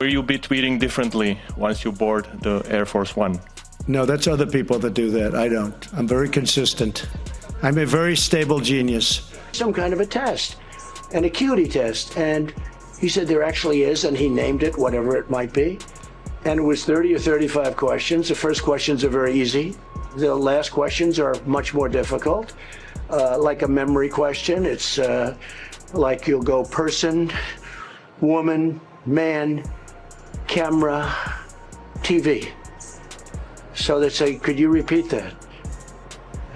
Will you be tweeting differently once you board the Air Force One? No, that's other people that do that. I don't. I'm very consistent. I'm a very stable genius. Some kind of a test, an acuity test. And he said there actually is, and he named it, whatever it might be. And it was 30 or 35 questions. The first questions are very easy. The last questions are much more difficult. Like a memory question, it's like you'll go person, woman, man, camera, TV. So they say, could you repeat that?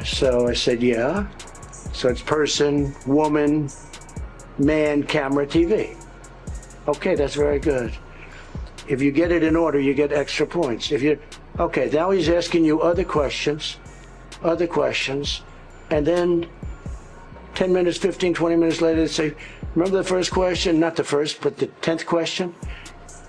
So I said, yeah. So it's person, woman, man, camera, TV. Okay, that's very good. If you get it in order, you get extra points. Okay, now he's asking you other questions, and then 10 minutes, 15, 20 minutes later, they say, remember the first question? Not the first, but the 10th question?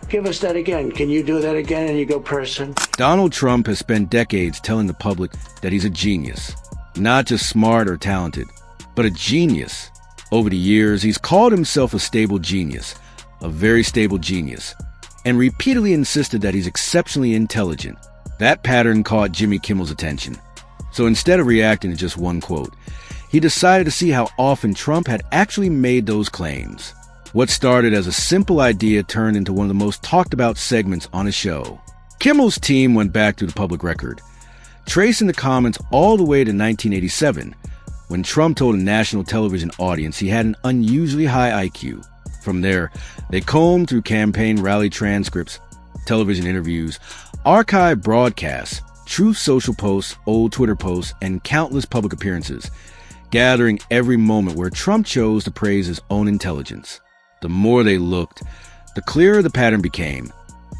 Give us that again. Can you do that again? And you go person. Donald Trump has spent decades telling the public that he's a genius. Not just smart or talented, but a genius. Over the years, he's called himself a stable genius, a very stable genius, and repeatedly insisted that he's exceptionally intelligent. That pattern caught Jimmy Kimmel's attention. So instead of reacting to just one quote, he decided to see how often Trump had actually made those claims. What started as a simple idea turned into one of the most talked about segments on his show. Kimmel's team went back to the public record, tracing the comments all the way to 1987, when Trump told a national television audience he had an unusually high IQ. From there, they combed through campaign rally transcripts, television interviews, archived broadcasts, Truth Social posts, old Twitter posts, and countless public appearances, gathering every moment where Trump chose to praise his own intelligence. The more they looked, the clearer the pattern became,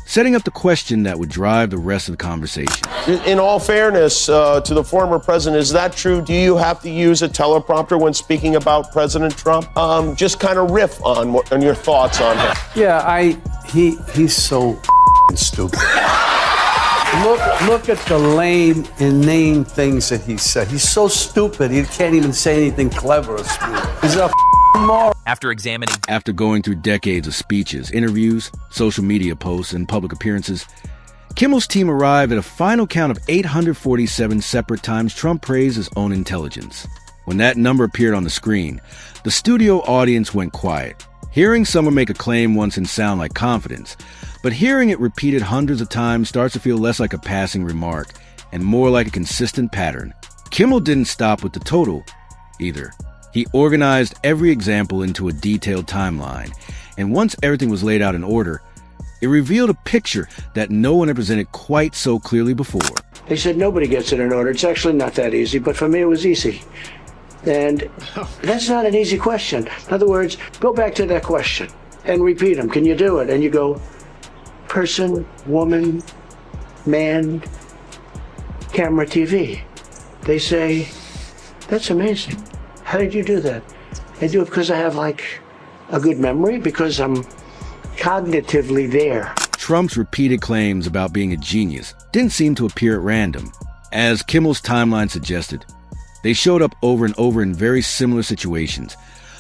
setting up the question that would drive the rest of the conversation. In all fairness to the former president, is that true? Do you have to use a teleprompter when speaking about President Trump? Just kind of riff on your thoughts on him. Yeah, he's so stupid. Look at the lame, inane things that he said. He's so stupid, he can't even say anything clever or smooth. He's a moron. After going through decades of speeches, interviews, social media posts, and public appearances, Kimmel's team arrived at a final count of 847 separate times Trump praised his own intelligence. When that number appeared on the screen, the studio audience went quiet. Hearing someone make a claim once can sound like confidence, but hearing it repeated hundreds of times starts to feel less like a passing remark and more like a consistent pattern. Kimmel didn't stop with the total, either. He organized every example into a detailed timeline, and once everything was laid out in order, it revealed a picture that no one had presented quite so clearly before. They said nobody gets it in order. It's actually not that easy, but for me it was easy. And that's not an easy question. In other words, go back to that question and repeat them. Can you do it? And you go, person, woman, man, camera, TV. They say, that's amazing. How did you do that? I do it because I have like a good memory, because I'm cognitively there. Trump's repeated claims about being a genius didn't seem to appear at random. As Kimmel's timeline suggested, they showed up over and over in very similar situations,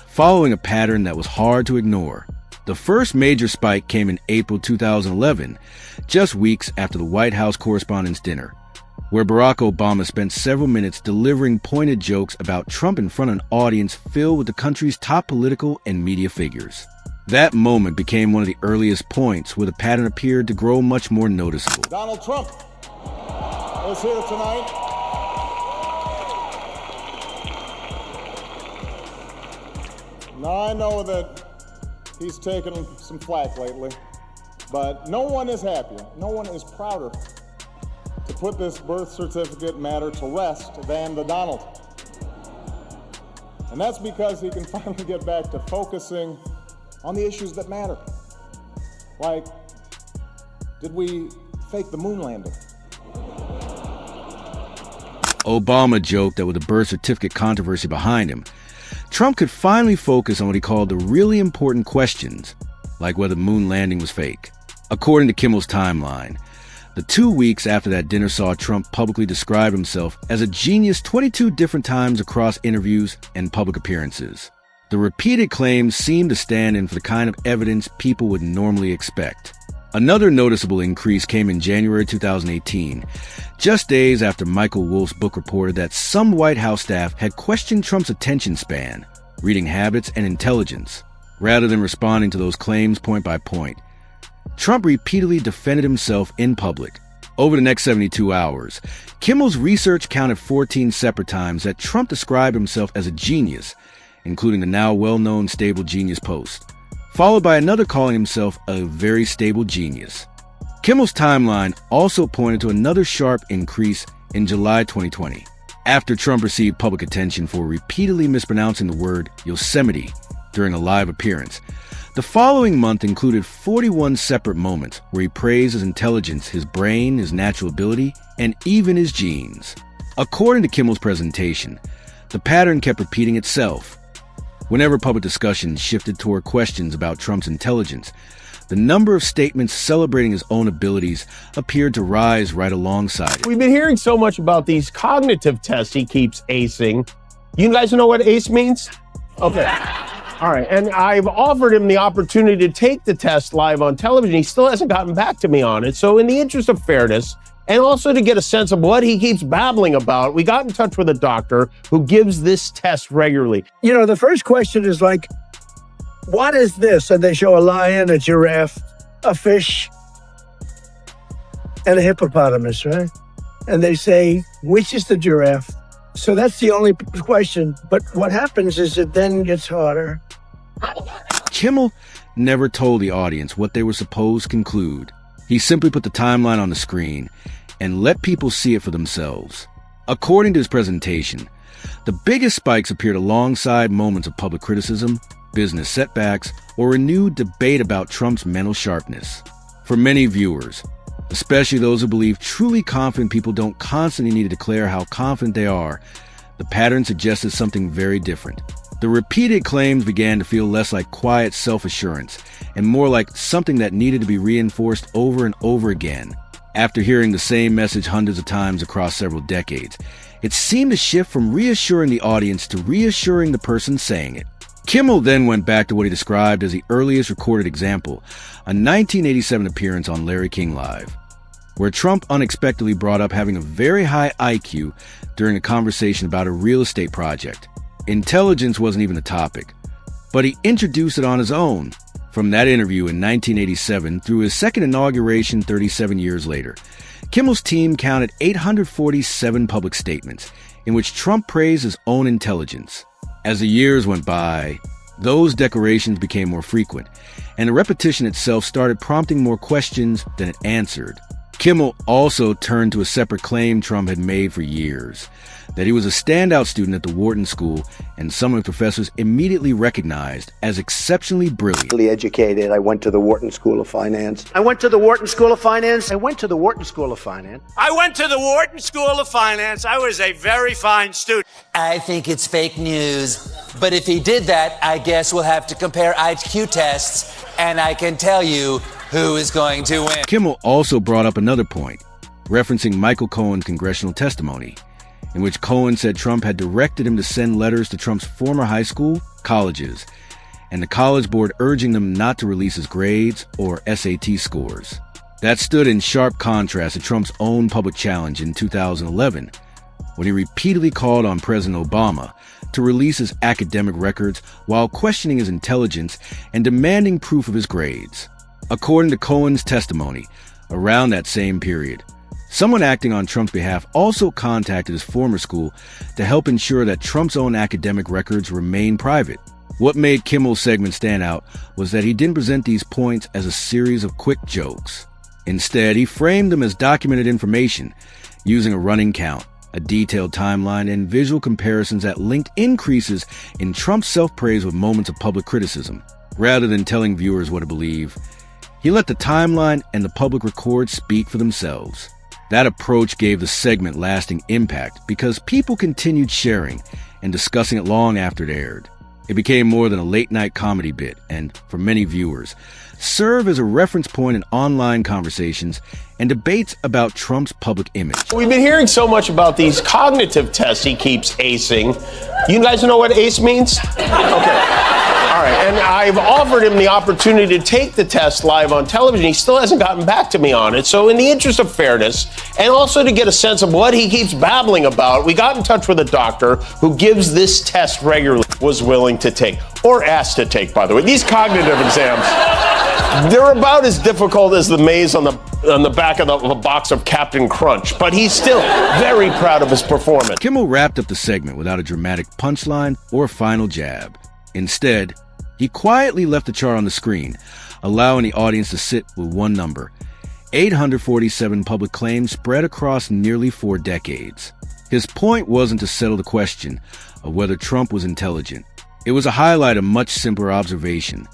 following a pattern that was hard to ignore. The first major spike came in April 2011, just weeks after the White House Correspondents' Dinner, where Barack Obama spent several minutes delivering pointed jokes about Trump in front of an audience filled with the country's top political and media figures. That moment became one of the earliest points where the pattern appeared to grow much more noticeable. Donald Trump is here tonight. Now, I know that he's taken some flack lately, but no one is happier, no one is prouder to put this birth certificate matter to rest than the Donald. And that's because he can finally get back to focusing on the issues that matter. Like, did we fake the moon landing? Obama joked that with the birth certificate controversy behind him, Trump could finally focus on what he called the really important questions, like whether the moon landing was fake. According to Kimmel's timeline, the 2 weeks after that dinner saw Trump publicly describe himself as a genius 22 different times across interviews and public appearances. The repeated claims seemed to stand in for the kind of evidence people would normally expect. Another noticeable increase came in January 2018, just days after Michael Wolff's book reported that some White House staff had questioned Trump's attention span, reading habits, and intelligence, rather than responding to those claims point by point. Trump repeatedly defended himself in public. Over the next 72 hours, Kimmel's research counted 14 separate times that Trump described himself as a genius, including the now well-known Stable Genius post, followed by another calling himself a very stable genius. Kimmel's timeline also pointed to another sharp increase in July 2020, after Trump received public attention for repeatedly mispronouncing the word Yosemite during a live appearance. The following month included 41 separate moments where he praised his intelligence, his brain, his natural ability, and even his genes. According to Kimmel's presentation, the pattern kept repeating itself. Whenever public discussion shifted toward questions about Trump's intelligence, the number of statements celebrating his own abilities appeared to rise right alongside it. We've been hearing so much about these cognitive tests he keeps acing. You guys know what ACE means? Okay. All right. And I've offered him the opportunity to take the test live on television. He still hasn't gotten back to me on it. So in the interest of fairness, and also to get a sense of what he keeps babbling about, we got in touch with a doctor who gives this test regularly. You know, the first question is like, what is this? And they show a lion, a giraffe, a fish, and a hippopotamus, right? And they say, which is the giraffe? So that's the only question. But what happens is it then gets harder. Kimmel never told the audience what they were supposed to conclude. He simply put the timeline on the screen and let people see it for themselves. According to his presentation, the biggest spikes appeared alongside moments of public criticism, business setbacks, or renewed debate about Trump's mental sharpness. For many viewers, especially those who believe truly confident people don't constantly need to declare how confident they are, the pattern suggested something very different. The repeated claims began to feel less like quiet self-assurance and more like something that needed to be reinforced over and over again. After hearing the same message hundreds of times across several decades, it seemed to shift from reassuring the audience to reassuring the person saying it. Kimmel then went back to what he described as the earliest recorded example, a 1987 appearance on Larry King Live, where Trump unexpectedly brought up having a very high IQ during a conversation about a real estate project. Intelligence wasn't even the topic, but he introduced it on his own. From that interview in 1987 through his second inauguration 37 years later, Kimmel's team counted 847 public statements in which Trump praised his own intelligence. As the years went by, those declarations became more frequent, and the repetition itself started prompting more questions than it answered. Kimmel also turned to a separate claim Trump had made for years, that he was a standout student at the Wharton School and some of the professors immediately recognized as exceptionally brilliant. Educated. I went to the Wharton School of Finance. I went to the Wharton School of Finance. I went to the Wharton School of Finance. I went to the Wharton School of Finance. I was a very fine student. I think it's fake news. But if he did that, I guess we'll have to compare IQ tests, and I can tell you who is going to win. Kimmel also brought up another point, referencing Michael Cohen's congressional testimony, in which Cohen said Trump had directed him to send letters to Trump's former high school, colleges, and the College Board urging them not to release his grades or SAT scores. That stood in sharp contrast to Trump's own public challenge in 2011, when he repeatedly called on President Obama to release his academic records while questioning his intelligence and demanding proof of his grades. According to Cohen's testimony, around that same period, someone acting on Trump's behalf also contacted his former school to help ensure that Trump's own academic records remain private. What made Kimmel's segment stand out was that he didn't present these points as a series of quick jokes. Instead, he framed them as documented information, using a running count, a detailed timeline, and visual comparisons that linked increases in Trump's self-praise with moments of public criticism. Rather than telling viewers what to believe, he let the timeline and the public record speak for themselves. That approach gave the segment lasting impact because people continued sharing and discussing it long after it aired. It became more than a late-night comedy bit and, for many viewers, served as a reference point in online conversations and debates about Trump's public image. We've been hearing so much about these cognitive tests he keeps acing. You guys know what ACE means? Okay. All right, and I've offered him the opportunity to take the test live on television. He still hasn't gotten back to me on it. So in the interest of fairness, and also to get a sense of what he keeps babbling about, we got in touch with a doctor who gives this test regularly, was willing to take, or asked to take, by the way. These cognitive exams, they're about as difficult as the maze on the back of a box of Captain Crunch, but he's still very proud of his performance. Kimmel wrapped up the segment without a dramatic punchline or a final jab. Instead, he quietly left the chart on the screen, allowing the audience to sit with one number: 847 public claims spread across nearly 4 decades. His point wasn't to settle the question of whether Trump was intelligent. It was a highlight of a much simpler observation: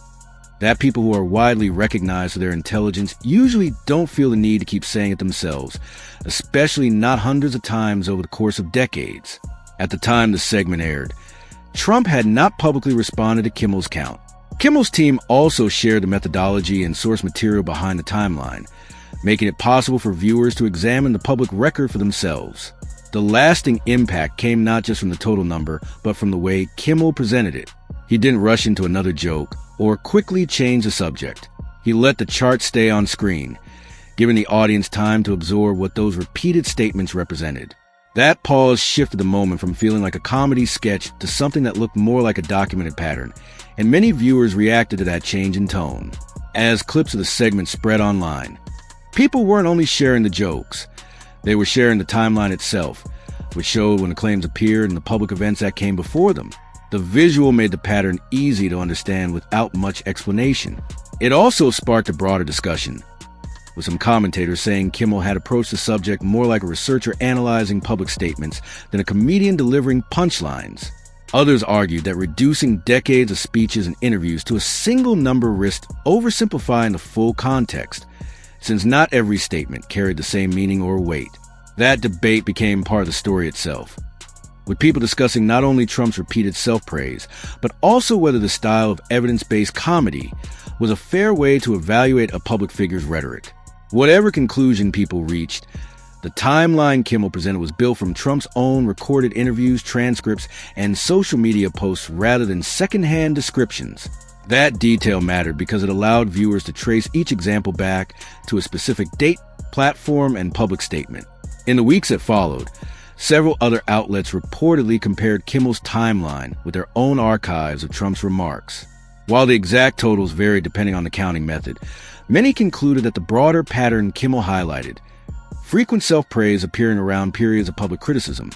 that people who are widely recognized for their intelligence usually don't feel the need to keep saying it themselves, especially not hundreds of times over the course of decades. At the time the segment aired, Trump had not publicly responded to Kimmel's count. Kimmel's team also shared the methodology and source material behind the timeline, making it possible for viewers to examine the public record for themselves. The lasting impact came not just from the total number, but from the way Kimmel presented it. He didn't rush into another joke or quickly change the subject. He let the chart stay on screen, giving the audience time to absorb what those repeated statements represented. That pause shifted the moment from feeling like a comedy sketch to something that looked more like a documented pattern, and many viewers reacted to that change in tone. As clips of the segment spread online, people weren't only sharing the jokes, they were sharing the timeline itself, which showed when the claims appeared and the public events that came before them. The visual made the pattern easy to understand without much explanation. It also sparked a broader discussion, with some commentators saying Kimmel had approached the subject more like a researcher analyzing public statements than a comedian delivering punchlines. Others argued that reducing decades of speeches and interviews to a single number risked oversimplifying the full context, since not every statement carried the same meaning or weight. That debate became part of the story itself, with people discussing not only Trump's repeated self-praise, but also whether the style of evidence-based comedy was a fair way to evaluate a public figure's rhetoric. Whatever conclusion people reached, the timeline Kimmel presented was built from Trump's own recorded interviews, transcripts, and social media posts rather than secondhand descriptions. That detail mattered because it allowed viewers to trace each example back to a specific date, platform, and public statement. In the weeks that followed, several other outlets reportedly compared Kimmel's timeline with their own archives of Trump's remarks. While the exact totals varied depending on the counting method, many concluded that the broader pattern Kimmel highlighted, frequent self-praise appearing around periods of public criticism,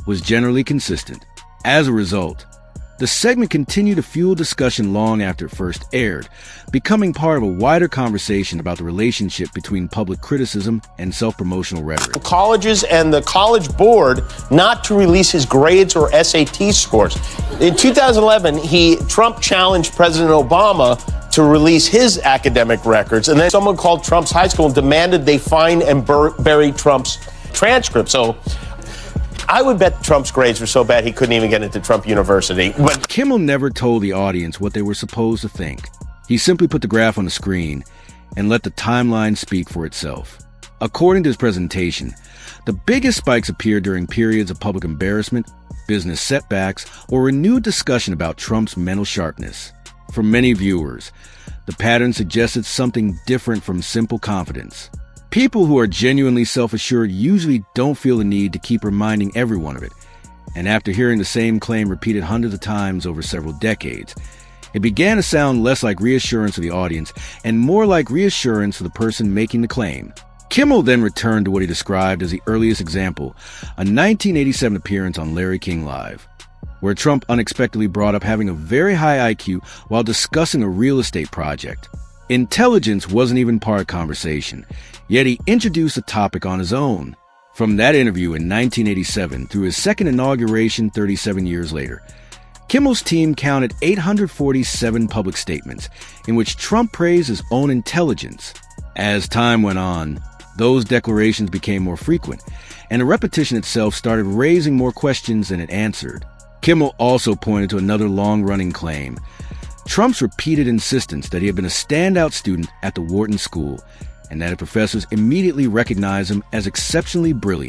was generally consistent. As a result, the segment continued to fuel discussion long after it first aired, becoming part of a wider conversation about the relationship between public criticism and self-promotional rhetoric. Colleges and the college board not to release his grades or SAT scores. In 2011, Trump challenged President Obama to release his academic records, and then someone called Trump's high school and demanded they find and bury Trump's transcript. So I would bet Trump's grades were so bad he couldn't even get into Trump University. But Kimmel never told the audience what they were supposed to think. He simply put the graph on the screen and let the timeline speak for itself. According to his presentation, the biggest spikes appeared during periods of public embarrassment, business setbacks, or renewed discussion about Trump's mental sharpness. For many viewers, the pattern suggested something different from simple confidence. People who are genuinely self-assured usually don't feel the need to keep reminding everyone of it, and after hearing the same claim repeated hundreds of times over several decades, it began to sound less like reassurance to the audience and more like reassurance to the person making the claim. Kimmel then returned to what he described as the earliest example, a 1987 appearance on Larry King Live, where Trump unexpectedly brought up having a very high IQ while discussing a real estate project. Intelligence wasn't even part of conversation, yet he introduced the topic on his own. From that interview in 1987 through his second inauguration 37 years later, Kimmel's team counted 847 public statements in which Trump praised his own intelligence. As time went on, those declarations became more frequent, and the repetition itself started raising more questions than it answered. Kimmel also pointed to another long-running claim: Trump's repeated insistence that he had been a standout student at the Wharton School and that professors immediately recognized him as exceptionally brilliant.